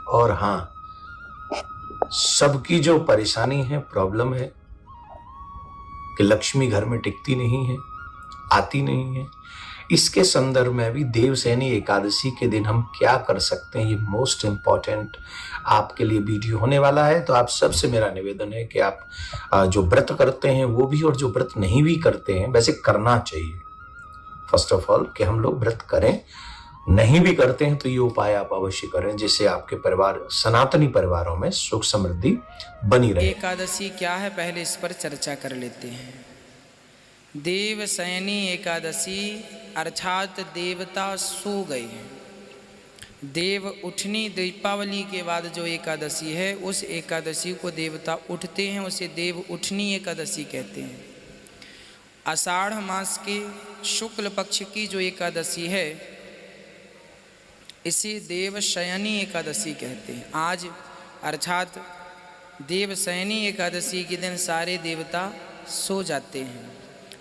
और हाँ, सबकी जो परेशानी है, प्रॉब्लम है कि लक्ष्मी घर में टिकती नहीं है, आती नहीं है, इसके संदर्भ में भी देवसैनी एकादशी के दिन हम क्या कर सकते हैं, ये मोस्ट इंपॉर्टेंट आपके लिए वीडियो होने वाला है। तो आप सबसे मेरा निवेदन है कि आप जो व्रत करते हैं वो भी, और जो व्रत नहीं भी करते हैं, वैसे करना चाहिए फर्स्ट ऑफ ऑल कि हम लोग व्रत करें। नहीं भी करते हैं तो ये उपाय आप अवश्य करें, जिससे आपके परिवार, सनातनी परिवारों में सुख समृद्धि बनी रहे। एकादशी क्या है, पहले इस पर चर्चा कर लेते हैं। देवशयनी एकादशी अर्थात देवता सो गए हैं। देव उठनी, दीपावली के बाद जो एकादशी है उस एकादशी को देवता उठते हैं, उसे देव उठनी एकादशी कहते हैं। आषाढ़ मास के शुक्ल पक्ष की जो एकादशी है इसे देवशयनी एकादशी कहते हैं। आज अर्थात देवशयनी एकादशी के दिन सारे देवता सो जाते हैं,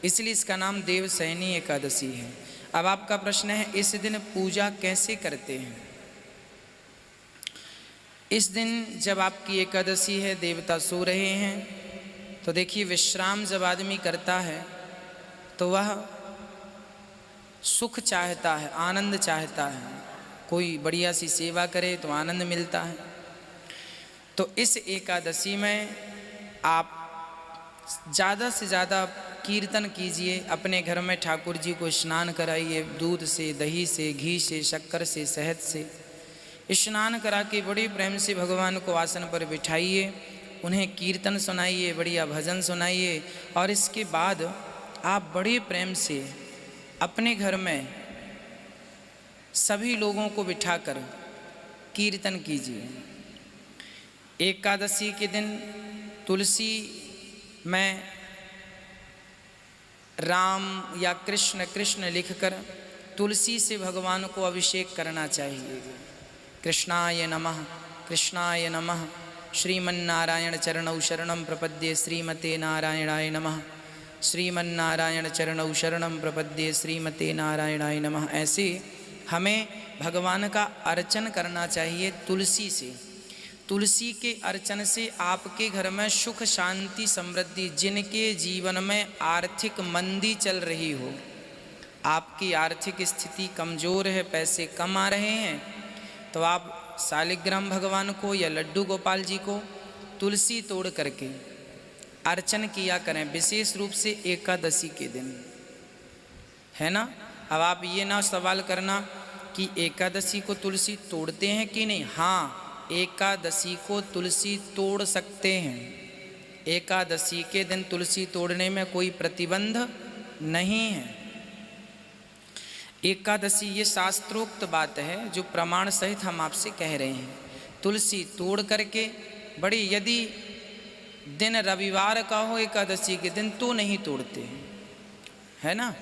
इसलिए इसका नाम देवशयनी एकादशी है। अब आपका प्रश्न है, इस दिन पूजा कैसे करते हैं? इस दिन जब आपकी एकादशी है, देवता सो रहे हैं, तो देखिए विश्राम जब आदमी करता है तो वह सुख चाहता है, आनंद चाहता है। कोई बढ़िया सी सेवा करे तो आनंद मिलता है। तो इस एकादशी में आप ज़्यादा से ज़्यादा कीर्तन कीजिए। अपने घर में ठाकुर जी को स्नान कराइए, दूध से, दही से, घी से, शक्कर से, शहद से स्नान करा के बड़े प्रेम से भगवान को आसन पर बिठाइए, उन्हें कीर्तन सुनाइए, बढ़िया भजन सुनाइए। और इसके बाद आप बड़े प्रेम से अपने घर में सभी लोगों को बिठाकर कीर्तन कीजिए। एकादशी के दिन तुलसी में राम या कृष्ण कृष्ण लिखकर तुलसी से भगवान को अभिषेक करना चाहिए। कृष्णाय नमः, कृष्णाय नमः, श्रीमन्नारायण चरणौ शरणं प्रपद्ये, श्रीमते नारायणाय नमः, श्रीमन्नारायण चरणौ शरणं प्रपद्ये, श्रीमते नारायणाय नमः। ऐसे हमें भगवान का अर्चन करना चाहिए तुलसी से। तुलसी के अर्चन से आपके घर में सुख शांति समृद्धि, जिनके जीवन में आर्थिक मंदी चल रही हो, आपकी आर्थिक स्थिति कमज़ोर है, पैसे कम आ रहे हैं, तो आप शालिग्राम भगवान को या लड्डू गोपाल जी को तुलसी तोड़ करके अर्चन किया करें, विशेष रूप से एकादशी के दिन, है ना। अब आप ये ना सवाल करना कि एकादशी को तुलसी तोड़ते हैं कि नहीं। हाँ, एकादशी को तुलसी तोड़ सकते हैं। एकादशी के दिन तुलसी तोड़ने में कोई प्रतिबंध नहीं है। एकादशी ये शास्त्रोक्त बात है जो प्रमाण सहित हम आपसे कह रहे हैं। तुलसी तोड़ करके बड़ी, यदि दिन रविवार का हो एकादशी के दिन तो नहीं तोड़ते हैं, है ना।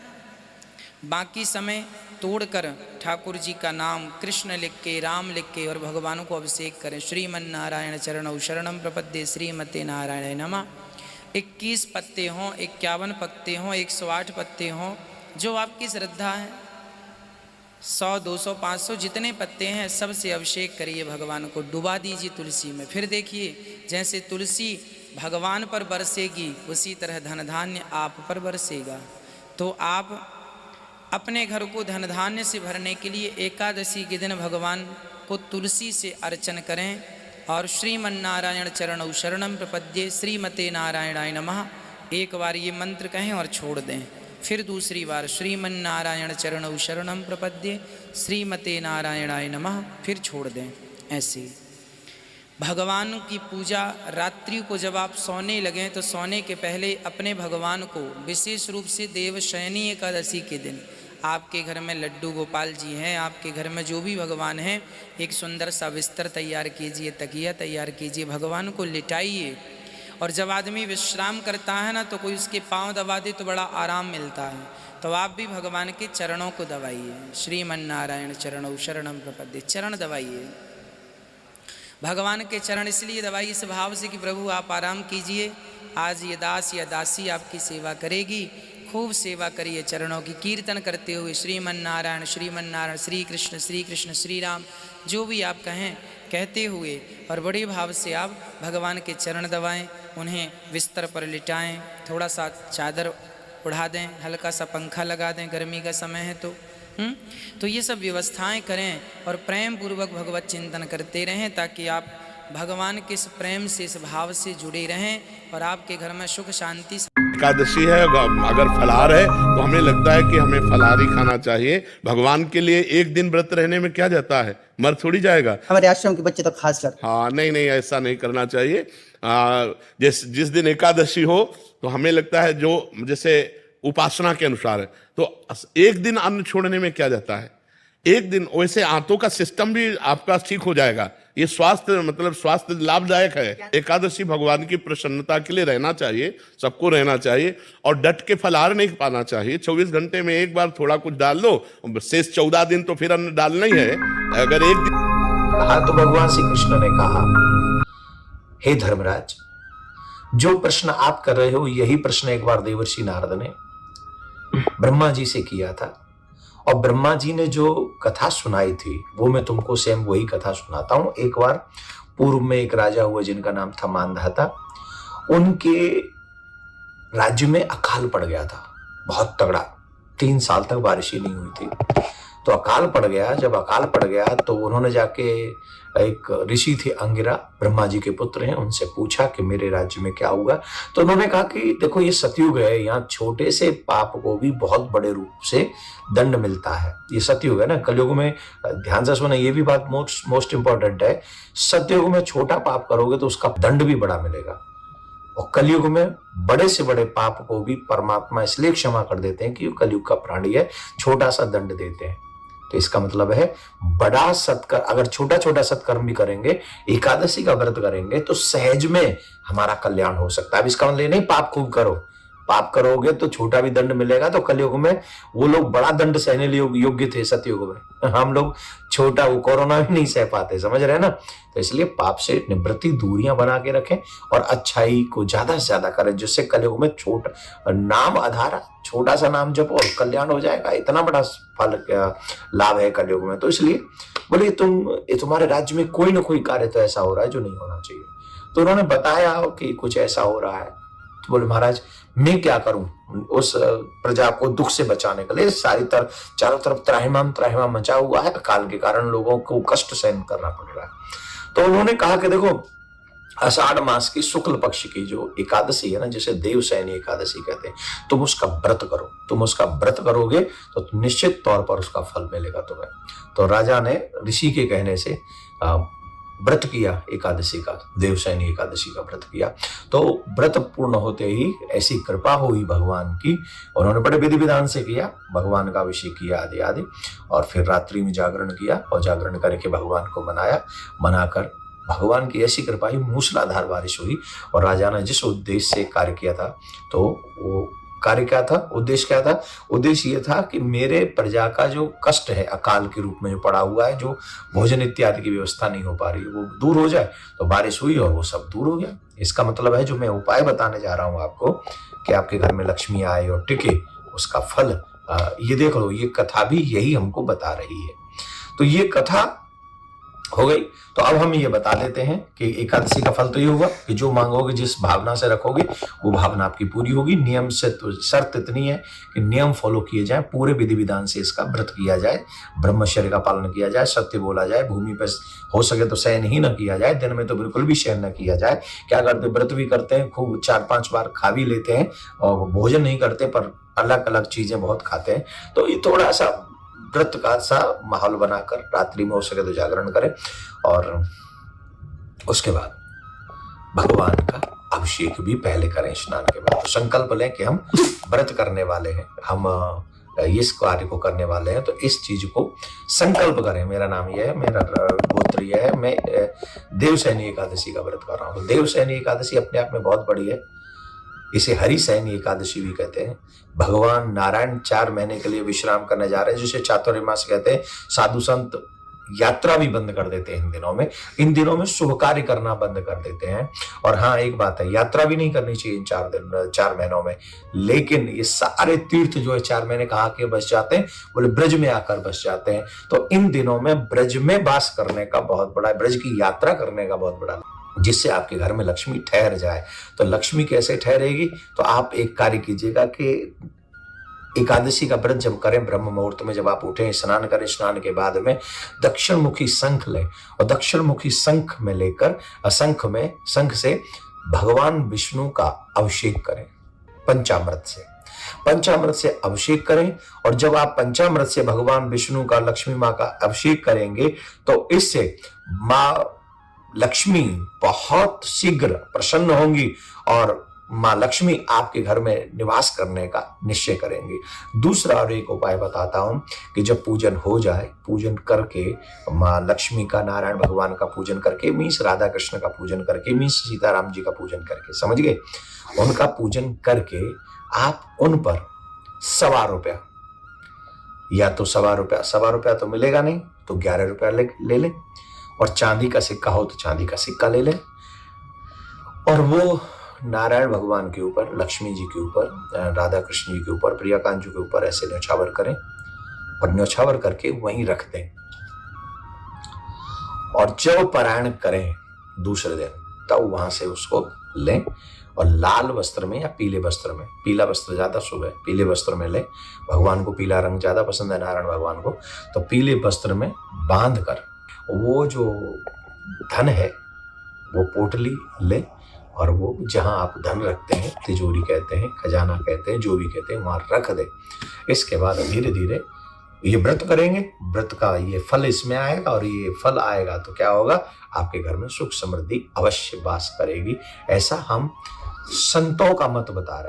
बाकी समय तोड़कर ठाकुर जी का नाम कृष्ण लिख के, राम लिख के और भगवान को अभिषेक करें। श्रीमन्नारायण चरणौ शरणं प्रपद्ये, श्रीमते नारायण नमः। 21 पत्ते हों, 51 पत्ते हों, 108 पत्ते हों, जो आपकी श्रद्धा है, 100, 200, 500 जितने पत्ते हैं सबसे अभिषेक करिए, भगवान को डुबा दीजिए तुलसी में। फिर देखिए जैसे तुलसी भगवान पर बरसेगी उसी तरह धन धान्य आप पर बरसेगा। तो आप अपने घर को धन धान्य से भरने के लिए एकादशी के दिन भगवान को तुलसी से अर्चन करें और श्रीमन्नारायण चरणौ शरणं प्रपद्ये, श्रीमते नारायणाय नमः एक बार ये मंत्र कहें और छोड़ दें। फिर दूसरी बार श्रीमन्नारायण चरणौ शरणं प्रपद्ये, श्रीमते नारायणाय नमः, फिर छोड़ दें। ऐसे भगवान की पूजा रात्रि को जब आप सोने लगें तो सोने के पहले अपने भगवान को, विशेष रूप से देवशयनी एकादशी के दिन आपके घर में लड्डू गोपाल जी हैं, आपके घर में जो भी भगवान हैं, एक सुंदर सा बिस्तर तैयार कीजिए, तकिया तैयार कीजिए, भगवान को लिटाइए। और जब आदमी विश्राम करता है ना तो कोई उसके पाँव दबा दे तो बड़ा आराम मिलता है। तो आप भी भगवान के चरणों को दबाइए। श्रीमन्नारायण चरणौ शरणं प्रपद्ये, चरण दबाइए। भगवान के चरण इसलिए दबाइए इस भाव से कि प्रभु आप आराम कीजिए, आज ये दास या दासी आपकी सेवा करेगी। खूब सेवा करिए चरणों की, कीर्तन करते हुए श्रीमन्नारायण श्रीमन्नारायण, श्री कृष्ण श्री राम, जो भी आप कहें कहते हुए और बड़ी भाव से आप भगवान के चरण दबाएं, उन्हें बिस्तर पर लिटाएं, थोड़ा सा चादर उड़ा दें, हल्का सा पंखा लगा दें, गर्मी का समय है तो ये सब व्यवस्थाएं करें और प्रेम पूर्वक भगवत चिंतन करते रहें, ताकि आप भगवान के इस प्रेम से, इस भाव से जुड़े रहें और आपके घर में सुख शांति। एकादशी है, अगर फलाहार है तो हमें लगता है कि हमें फलाहार ही खाना चाहिए। भगवान के लिए एक दिन व्रत रहने में क्या जाता है, मर थोड़ी जाएगा। हमारे आश्रम के बच्चे तो खास कर हाँ, नहीं, ऐसा नहीं करना चाहिए। जिस दिन एकादशी हो तो हमें लगता है जो जैसे उपासना के अनुसार है, तो एक दिन अन्न छोड़ने में क्या जाता है, एक दिन वैसे आंतों का सिस्टम भी आपका ठीक हो जाएगा। ये स्वास्थ्य लाभदायक है। एकादशी भगवान की प्रसन्नता के लिए रहना चाहिए, सबको रहना चाहिए और डट के फलाहार नहीं पाना चाहिए। 24 घंटे में एक बार थोड़ा कुछ डाल लो, शेष 14 दिन तो फिर अन्न डालना ही है। अगर एक दिन कहा तो भगवान श्री कृष्ण ने कहा, हे धर्मराज, जो प्रश्न आप कर रहे हो यही प्रश्न एक बार देवर्षि नारद ने ब्रह्मा जी से किया था, और ब्रह्मा जी ने जो कथा सुनाई थी वो मैं तुमको सेम वही कथा सुनाता हूं। एक बार पूर्व में एक राजा हुआ जिनका नाम था मांधाता। उनके राज्य में अकाल पड़ गया था, बहुत तगड़ा। 3 साल तक बारिश ही नहीं हुई थी, तो अकाल पड़ गया। जब अकाल पड़ गया तो उन्होंने जाके, एक ऋषि थे अंगिरा, ब्रह्मा जी के पुत्र हैं, उनसे पूछा कि मेरे राज्य में क्या हुआ। तो उन्होंने कहा कि देखो ये सतयुग है, यहाँ छोटे से पाप को भी बहुत बड़े रूप से दंड मिलता है। ये सतयुग है ना, कलयुग में ध्यान से सुना, ये भी बात मोस्ट इंपॉर्टेंट है। सतयुग में छोटा पाप करोगे तो उसका दंड भी बड़ा मिलेगा, और कलयुग में बड़े से बड़े पाप को भी परमात्मा इसलिए क्षमा कर देते हैं कि कलयुग का प्राणी है, छोटा सा दंड देते हैं। तो इसका मतलब है बड़ा सत्कर्म, अगर छोटा छोटा सत्कर्म भी करेंगे, एकादशी का व्रत करेंगे, तो सहज में हमारा कल्याण हो सकता है। अब इसका मतलब नहीं पाप खूब करो, पाप करोगे तो छोटा भी दंड मिलेगा। तो कलयुग में वो लोग बड़ा दंड सहने योग्य थे, सतयुग में हम लोग छोटा, वो कोरोना भी नहीं सह पाते, समझ रहे हैं ना। तो इसलिए पाप से निवृत्ति, दूरियां बना के रखें और अच्छाई को ज्यादा से ज्यादा करें, जिससे कलयुग में छोटा नाम आधारा, छोटा सा नाम जपो और कल्याण हो जाएगा। इतना बड़ा फल लाभ है कलयुग में। तो इसलिए बोले तुम्हारे राज्य में कोई ना कोई कार्य तो ऐसा हो रहा है जो नहीं होना चाहिए। तो उन्होंने बताया कि कुछ ऐसा हो रहा है। तो बोले महाराज मैं क्या करूं उस प्रजा को दुख से बचाने के लिए। चारों तरफ त्राहिमाम मचा हुआ है, अकाल के कारण लोगों को कष्ट सहन करना पड़ रहा है। तो उन्होंने कहा कि देखो, आषाढ़ मास की शुक्ल पक्ष की जो एकादशी है ना, जिसे देवसैनी एकादशी कहते हैं, तुम उसका व्रत करो। तुम उसका व्रत करोगे तो निश्चित तौर पर उसका फल मिलेगा तुम्हें। तो राजा ने ऋषि के कहने से व्रत किया एकादशी का, देवसैनी एकादशी का व्रत किया। तो व्रत पूर्ण होते ही ऐसी कृपा हुई भगवान की, उन्होंने बड़े विधि विधान से किया, भगवान का अभिषेक किया आदि आदि, और फिर रात्रि में जागरण किया और जागरण करके भगवान को मनाकर भगवान की ऐसी कृपा ही मूसलाधार बारिश हुई। और राजा ने जिस उद्देश्य से कार्य किया था, तो वो कार्य क्या था, उद्देश्य क्या था? उद्देश्य ये था कि मेरे प्रजा का जो कष्ट है अकाल के रूप में जो पड़ा हुआ है, जो भोजन इत्यादि की व्यवस्था नहीं हो पा रही, वो दूर हो जाए। तो बारिश हुई और वो सब दूर हो गया। इसका मतलब है जो मैं उपाय बताने जा रहा हूं आपको कि आपके घर में लक्ष्मी आए और टिके, उसका फल ये देख लो, ये कथा भी यही हमको बता रही है। तो ये कथा हो गई। तो अब हम ये बता देते हैं कि एकादशी का फल तो ये हुआ कि जो मांगोगे, जिस भावना से रखोगे, वो भावना आपकी पूरी होगी। नियम से तो शर्त इतनी है कि नियम फॉलो किए जाए, पूरे विधि विधान से इसका व्रत किया जाए, ब्रह्मचर्य का पालन किया जाए, सत्य बोला जाए, भूमि पर हो सके तो शयन ही न किया जाए, दिन में तो बिल्कुल भी शयन न किया जाए। क्या करते, व्रत भी करते हैं, खूब 4-5 बार खा भी लेते हैं, और भोजन नहीं करते पर अलग अलग चीजें बहुत खाते हैं। तो ये थोड़ा सा व्रत का सा माहौल बनाकर रात्रि में हो सके तो जागरण करें, और उसके बाद भगवान का अभिषेक भी पहले करें स्नान के बाद। तो संकल्प लें कि हम व्रत करने वाले हैं, हम इस कार्य को करने वाले हैं, तो इस चीज को संकल्प करें। मेरा नाम यह है, मेरा गोत्र यह है, मैं देवसैनी एकादशी का व्रत कर रहा हूँ। तो देवसैनी एकादशी अपने आप में बहुत बड़ी है, इसे हरिसैनी एकादशी भी कहते हैं। भगवान नारायण 4 महीने के लिए विश्राम करने जा रहे हैं, जिसे चातुर्मास कहते हैं। साधु संत यात्रा भी बंद कर देते हैं इन दिनों में शुभ कार्य करना बंद कर देते हैं। और हाँ, एक बात है, यात्रा भी नहीं करनी चाहिए इन 4 महीनों में, लेकिन ये सारे तीर्थ जो है 4 महीने कहाँ के बस जाते हैं, बोले ब्रज में आकर बस जाते हैं। तो इन दिनों में ब्रज में वास करने का बहुत बड़ा, ब्रज की यात्रा करने का बहुत बड़ा, जिससे आपके घर में लक्ष्मी ठहर जाए। तो लक्ष्मी कैसे ठहरेगी, तो आप एक कार्य कीजिएगा कि एकादशी का व्रत जब करें, ब्रह्म मुहूर्त में जब आप उठें, स्नान करें, स्नान के बाद में दक्षिण मुखी शंख लें और दक्षिण मुखी शंख में लेकर शंख से भगवान विष्णु का अभिषेक करें पंचामृत से अभिषेक करें। और जब आप पंचामृत से भगवान विष्णु का, लक्ष्मी माँ का अभिषेक करेंगे तो इससे माँ लक्ष्मी बहुत शीघ्र प्रसन्न होंगी और माँ लक्ष्मी आपके घर में निवास करने का निश्चय करेंगे। दूसरा और एक उपाय बताता हूं कि जब पूजन हो जाए, पूजन करके माँ लक्ष्मी का, नारायण भगवान का पूजन करके, मीन्स राधा कृष्ण का पूजन करके, मीन्स सीताराम जी का पूजन करके, समझ गए, उनका पूजन करके आप उन पर ₹1.25 या तो ₹1.25 तो मिलेगा नहीं तो ₹11 ले लें, और चांदी का सिक्का हो तो चांदी का सिक्का ले लें, और वो नारायण भगवान के ऊपर, लक्ष्मी जी के ऊपर, राधा कृष्ण जी के ऊपर, प्रियाकांत जी के ऊपर ऐसे न्यौछावर करें और न्यौछावर करके वहीं रख दें। और जब पारायण करें दूसरे दिन, तब वहां से उसको लें और लाल वस्त्र में या पीले वस्त्र में, पीला वस्त्र ज्यादा शुभ है, पीले वस्त्र में लें। भगवान को पीला रंग ज्यादा पसंद है, नारायण भगवान को, तो पीले वस्त्र में बांध कर वो जो धन है वो पोटली ले और वो जहां आप धन रखते हैं, तिजोरी कहते हैं, खजाना कहते हैं, जो भी कहते हैं, वहां रख दे। इसके बाद धीरे धीरे ये व्रत करेंगे, व्रत का ये फल इसमें आएगा, और ये फल आएगा तो क्या होगा, आपके घर में सुख समृद्धि अवश्य वास करेगी। ऐसा हम संतों का मत बता रहे हैं।